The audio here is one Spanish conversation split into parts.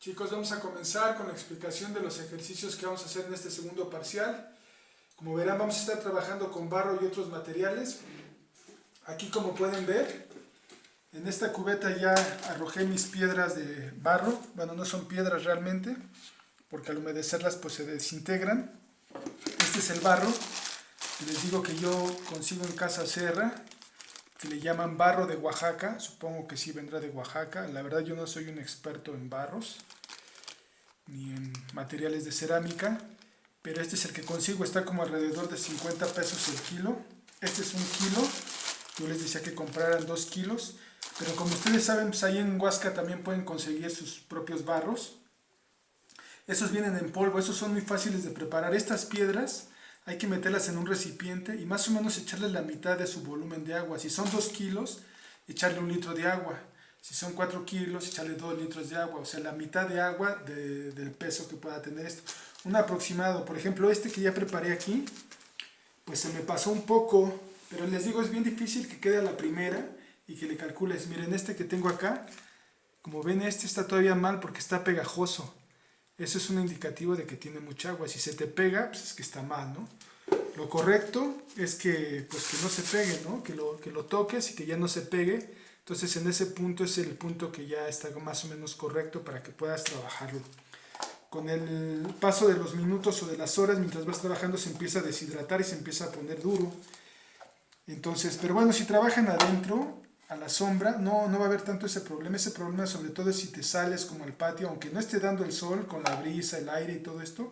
Chicos, vamos a comenzar con la explicación de los ejercicios que vamos a hacer en este segundo parcial. Como verán, vamos a estar trabajando con barro y otros materiales. Aquí, como pueden ver, en esta cubeta ya arrojé mis piedras de barro. Bueno, no son piedras realmente, porque al humedecerlas pues se desintegran. Este es el barro, que les digo que yo consigo en Casa Serra, que le llaman barro de Oaxaca. Supongo que sí vendrá de Oaxaca. La verdad yo no soy un experto en barros ni en materiales de cerámica, pero este es el que consigo. Está como alrededor de 50 pesos el kilo. Este es 1 kilo. Yo les decía que compraran 2 kilos, pero como ustedes saben, pues ahí en Huasca también pueden conseguir sus propios barros. Esos vienen en polvo, esos son muy fáciles de preparar. Estas piedras hay que meterlas en un recipiente y más o menos echarle la mitad de su volumen de agua. Si son 2 kilos, echarle 1 litro de agua. Si son 4 kilos, echarle 2 litros de agua. O sea, la mitad de agua del peso que pueda tener esto. Un aproximado. Por ejemplo, este que ya preparé aquí, pues se me pasó un poco. Pero les digo, es bien difícil que quede a la primera y que le calcules. Miren, este que tengo acá, como ven, este está todavía mal porque está pegajoso. Eso es un indicativo de que tiene mucha agua. Si se te pega, pues es que está mal, ¿no? Lo correcto es que, pues que no se pegue, ¿no? Que lo toques y que ya no se pegue. Entonces en ese punto es el punto que ya está más o menos correcto para que puedas trabajarlo. Con el paso de los minutos o de las horas, mientras vas trabajando, se empieza a deshidratar y se empieza a poner duro. Entonces, pero bueno, si trabajan adentro, a la sombra, no va a haber tanto ese problema. Ese problema sobre todo es si te sales como al patio, aunque no esté dando el sol, con la brisa, el aire y todo esto,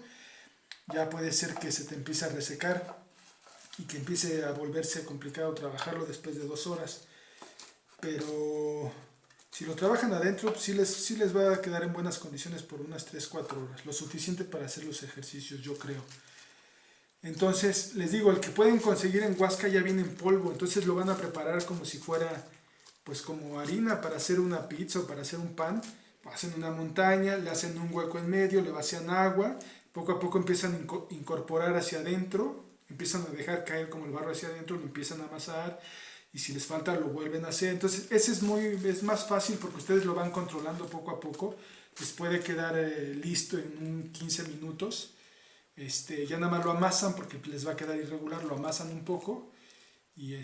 ya puede ser que se te empiece a resecar y que empiece a volverse complicado trabajarlo después de 2 horas. Pero si lo trabajan adentro, sí les va a quedar en buenas condiciones por unas 3-4 horas, lo suficiente para hacer los ejercicios, yo creo. Entonces, les digo, el que pueden conseguir en Huasca ya viene en polvo, entonces lo van a preparar como si fuera, pues como harina para hacer una pizza o para hacer un pan. Hacen una montaña, le hacen un hueco en medio, le vacían agua, poco a poco empiezan a incorporar hacia adentro, empiezan a dejar caer como el barro hacia adentro, lo empiezan a amasar, y si les falta lo vuelven a hacer. Entonces ese es más fácil porque ustedes lo van controlando poco a poco. Les puede quedar listo en 15 minutos. Ya nada más lo amasan porque les va a quedar irregular, lo amasan un poco y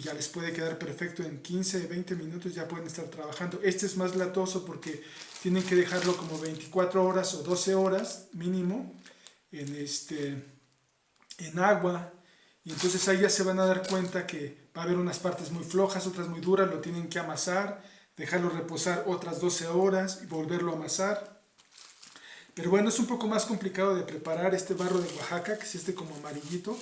ya les puede quedar perfecto en 15-20 minutos. Ya pueden estar trabajando. Este es más latoso porque tienen que dejarlo como 24 horas o 12 horas mínimo en agua. Y entonces ahí ya se van a dar cuenta que va a haber unas partes muy flojas, otras muy duras, lo tienen que amasar, dejarlo reposar otras 12 horas y volverlo a amasar. Pero bueno, es un poco más complicado de preparar este barro de Oaxaca, que es este como amarillito,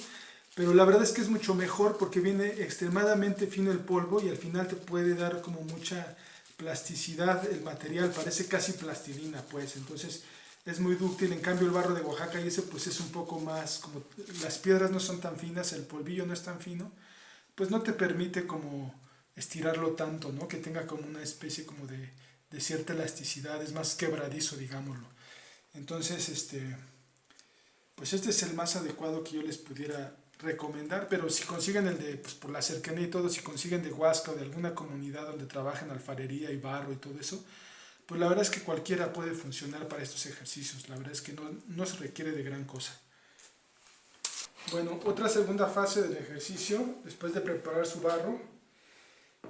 pero la verdad es que es mucho mejor porque viene extremadamente fino el polvo y al final te puede dar como mucha plasticidad el material, parece casi plastilina pues, entonces es muy dúctil. En cambio el barro de Oaxaca y ese pues es un poco más, como las piedras no son tan finas, el polvillo no es tan fino, pues no te permite como estirarlo tanto, ¿no? Que tenga como una especie como de cierta elasticidad, es más quebradizo, digámoslo. Entonces, pues este es el más adecuado que yo les pudiera recomendar, pero si consiguen el de, pues por la cercanía y todo, si consiguen de Huasca o de alguna comunidad donde trabajen alfarería y barro y todo eso, pues la verdad es que cualquiera puede funcionar para estos ejercicios. La verdad es que no se requiere de gran cosa. Bueno, otra segunda fase del ejercicio, después de preparar su barro,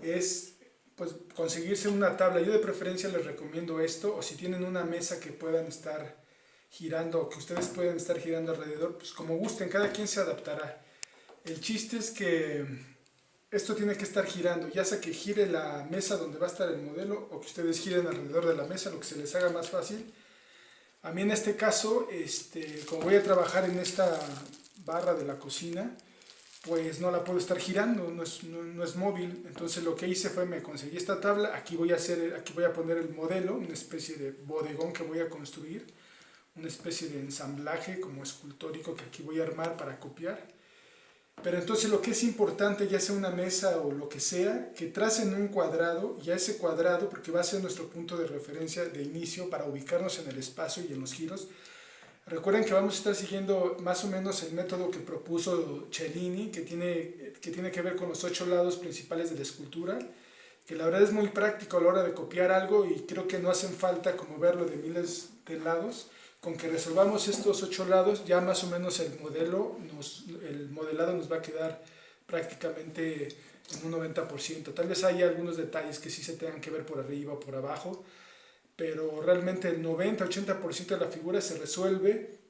es pues conseguirse una tabla. Yo de preferencia les recomiendo esto, o si tienen una mesa que puedan estar girando, o que ustedes pueden estar girando alrededor, pues como gusten, cada quien se adaptará. El chiste es que esto tiene que estar girando, ya sea que gire la mesa donde va a estar el modelo o que ustedes giren alrededor de la mesa, lo que se les haga más fácil. A mí en este caso, como voy a trabajar en esta barra de la cocina, pues no la puedo estar girando, no es móvil. Entonces lo que hice fue me conseguí esta tabla, aquí voy a poner el modelo, una especie de bodegón que voy a construir, una especie de ensamblaje como escultórico que aquí voy a armar para copiar. Pero entonces lo que es importante, ya sea una mesa o lo que sea, que tracen un cuadrado, y a ese cuadrado, porque va a ser nuestro punto de referencia de inicio para ubicarnos en el espacio y en los giros. Recuerden que vamos a estar siguiendo más o menos el método que propuso Cellini, que tiene que ver con los 8 lados principales de la escultura. que la verdad es muy práctico a la hora de copiar algo y creo que no hacen falta como verlo de miles de lados. Con que resolvamos estos 8 lados, ya más o menos el modelado nos va a quedar prácticamente en un 90%. Tal vez haya algunos detalles que sí se tengan que ver por arriba o por abajo, pero realmente el 90-80% de la figura se resuelve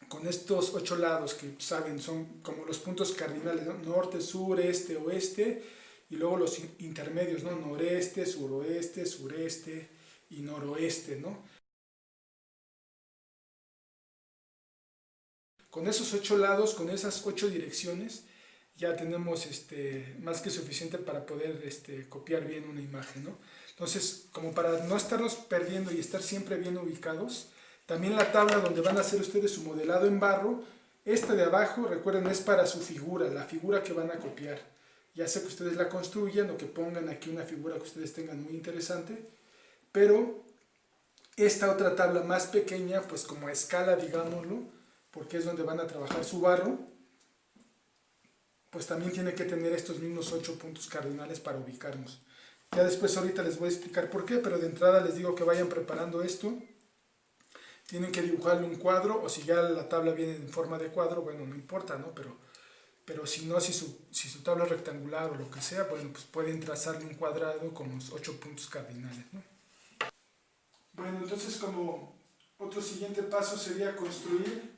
con estos 8 lados que saben son como los puntos cardinales, ¿no? Norte, sur, este, oeste, y luego los intermedios, ¿no? Noreste, suroeste, sureste y noroeste, ¿no? Con esos 8 lados, con esas 8 direcciones, ya tenemos más que suficiente para poder copiar bien una imagen, ¿no? Entonces, como para no estarnos perdiendo y estar siempre bien ubicados, también la tabla donde van a hacer ustedes su modelado en barro, esta de abajo, recuerden, es para su figura, la figura que van a copiar. Ya sea que ustedes la construyan o que pongan aquí una figura que ustedes tengan muy interesante, pero esta otra tabla más pequeña, pues como a escala, digámoslo, porque es donde van a trabajar su barro, pues también tiene que tener estos mismos 8 puntos cardinales para ubicarnos. Ya después ahorita les voy a explicar por qué, pero de entrada les digo que vayan preparando esto. Tienen que dibujarle un cuadro, o si ya la tabla viene en forma de cuadro, bueno, no importa, ¿no? Pero si no, si su tabla es rectangular o lo que sea, bueno, pues pueden trazarle un cuadrado con los 8 puntos cardinales, ¿no? Bueno, entonces como otro siguiente paso sería construir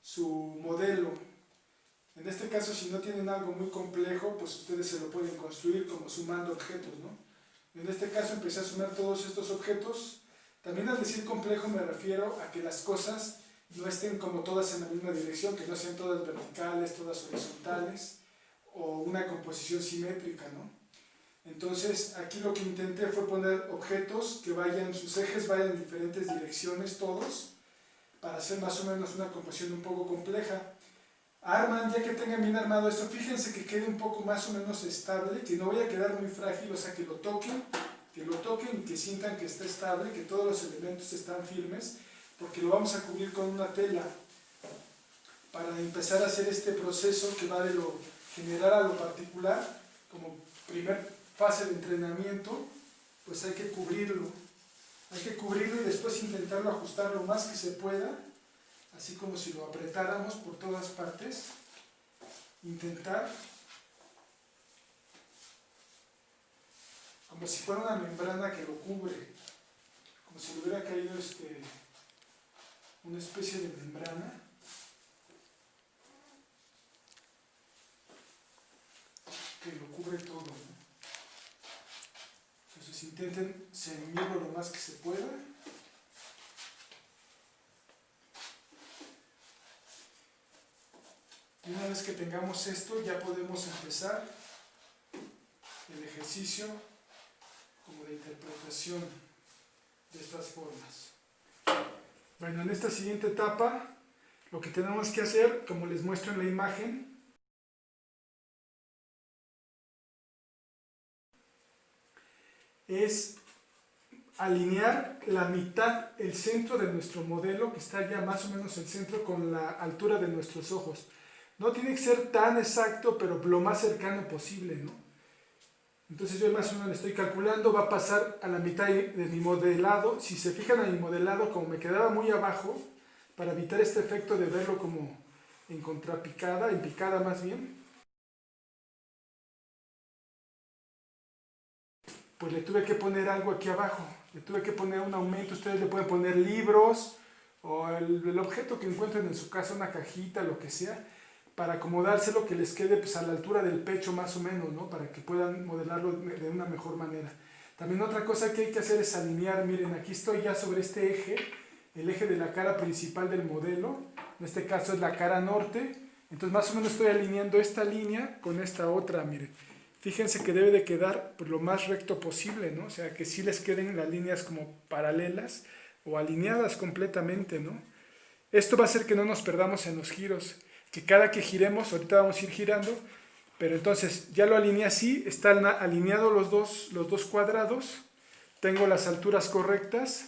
su modelo. En este caso, si no tienen algo muy complejo, pues ustedes se lo pueden construir como sumando objetos, ¿no? En este caso empecé a sumar todos estos objetos. También al decir complejo me refiero a que las cosas no estén como todas en la misma dirección, que no sean todas verticales, todas horizontales, o una composición simétrica, ¿no? Entonces aquí lo que intenté fue poner objetos que vayan, sus ejes vayan en diferentes direcciones todos, para hacer más o menos una composición un poco compleja. Arman, ya que tengan bien armado esto, fíjense que quede un poco más o menos estable, que no vaya a quedar muy frágil, o sea que lo toquen y que sientan que está estable, que todos los elementos están firmes, porque lo vamos a cubrir con una tela para empezar a hacer este proceso que va de lo general a lo particular. Como primer fase de entrenamiento, pues hay que cubrirlo y después intentarlo ajustar lo más que se pueda, así como si lo apretáramos por todas partes, intentar, como si fuera una membrana que lo cubre, como si le hubiera caído una especie de membrana, que lo cubre todo, ¿no? Entonces intenten ceñirlo lo más que se pueda. Y una vez que tengamos esto, ya podemos empezar el ejercicio como de interpretación de estas formas. Bueno, en esta siguiente etapa, lo que tenemos que hacer, como les muestro en la imagen, es alinear la mitad, el centro de nuestro modelo, que está ya más o menos el centro con la altura de nuestros ojos. No tiene que ser tan exacto, pero lo más cercano posible, ¿no? Entonces yo más o menos le estoy calculando, va a pasar a la mitad de mi modelado. Si se fijan a mi modelado, como me quedaba muy abajo, para evitar este efecto de verlo como en contrapicada, en picada más bien, pues le tuve que poner algo aquí abajo, le tuve que poner un aumento. Ustedes le pueden poner libros o el objeto que encuentren en su casa, una cajita, lo que sea, para acomodárselo que les quede pues a la altura del pecho más o menos, ¿no? Para que puedan modelarlo de una mejor manera. También otra cosa que hay que hacer es alinear. Miren, aquí estoy ya sobre este eje, el eje de la cara principal del modelo, en este caso es la cara norte. Entonces más o menos estoy alineando esta línea con esta otra, miren. Fíjense que debe de quedar pues, lo más recto posible, ¿no? O sea, que sí les queden las líneas como paralelas o alineadas completamente, ¿no? Esto va a hacer que no nos perdamos en los giros, que cada que giremos, ahorita vamos a ir girando, pero entonces ya lo alineé así, están alineados los dos cuadrados, tengo las alturas correctas,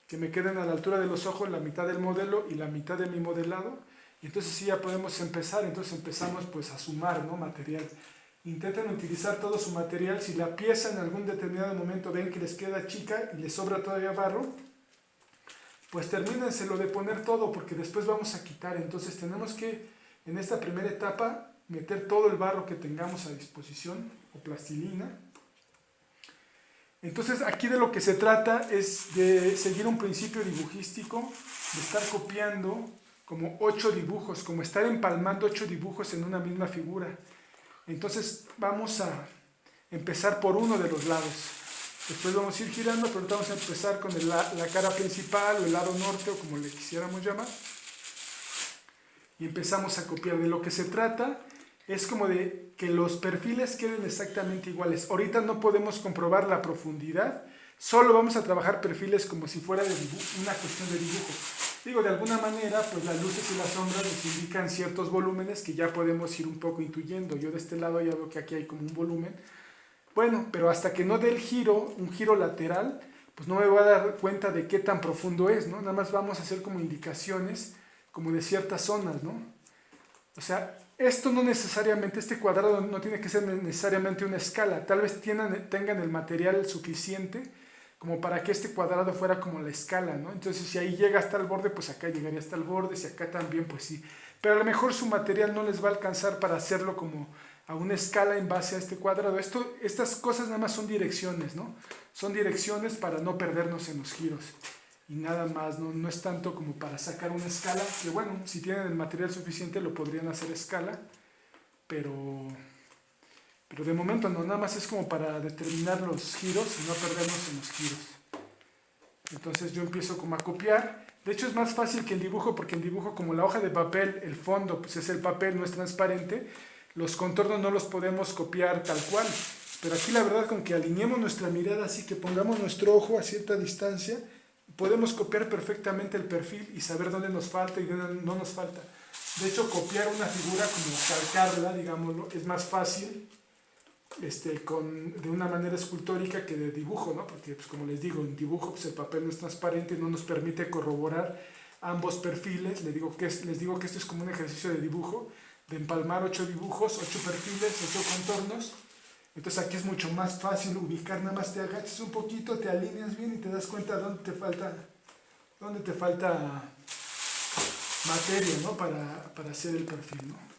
que me queden a la altura de los ojos, la mitad del modelo y la mitad de mi modelado, y entonces sí ya podemos empezar. Entonces empezamos pues a sumar, ¿no? Material. intenten utilizar todo su material. Si la pieza en algún determinado momento ven que les queda chica y les sobra todavía barro, pues termínenselo de poner todo, porque después vamos a quitar. Entonces tenemos que, en esta primera etapa, meter todo el barro que tengamos a disposición, o plastilina. Entonces aquí de lo que se trata es de seguir un principio dibujístico, de estar copiando como 8 dibujos, como estar empalmando 8 dibujos en una misma figura. Entonces vamos a empezar por uno de los lados. Después vamos a ir girando, pero ahorita vamos a empezar con la cara principal o el lado norte, o como le quisiéramos llamar. Y empezamos a copiar. De lo que se trata es como de que los perfiles queden exactamente iguales. Ahorita no podemos comprobar la profundidad, solo vamos a trabajar perfiles como si fuera una cuestión de dibujo. Digo, de alguna manera, pues las luces y las sombras nos indican ciertos volúmenes que ya podemos ir un poco intuyendo. Yo de este lado ya veo que aquí hay como un volumen. Bueno, pero hasta que no dé el giro, un giro lateral, pues no me voy a dar cuenta de qué tan profundo es, ¿no? Nada más vamos a hacer como indicaciones, como de ciertas zonas, ¿no? O sea, esto no necesariamente, este cuadrado no tiene que ser necesariamente una escala. Tal vez tengan el material suficiente como para que este cuadrado fuera como la escala, ¿no? Entonces, si ahí llega hasta el borde, pues acá llegaría hasta el borde, si acá también, pues sí. Pero a lo mejor su material no les va a alcanzar para hacerlo como a una escala en base a este cuadrado. Estas cosas nada más son direcciones, ¿no? Son direcciones para no perdernos en los giros. Y nada más, no es tanto como para sacar una escala, que bueno, si tienen el material suficiente lo podrían hacer escala, pero de momento no, nada más es como para determinar los giros y no perdernos en los giros. Entonces yo empiezo como a copiar. De hecho es más fácil que el dibujo, porque el dibujo, como la hoja de papel, el fondo pues es el papel, no es transparente, los contornos no los podemos copiar tal cual. Pero aquí la verdad, con que alineemos nuestra mirada así, que pongamos nuestro ojo a cierta distancia, podemos copiar perfectamente el perfil y saber dónde nos falta y dónde no nos falta. De hecho, copiar una figura, como calcarla, digámoslo, es más fácil de una manera escultórica que de dibujo, ¿no? Porque, pues, como les digo, en dibujo pues, el papel no es transparente, no nos permite corroborar ambos perfiles. Les digo que esto es como un ejercicio de dibujo, de empalmar 8 dibujos, 8 perfiles, 8 contornos. Entonces aquí es mucho más fácil ubicar, nada más te agachas un poquito, te alineas bien y te das cuenta dónde te falta materia, ¿no? Para hacer el perfil, ¿no?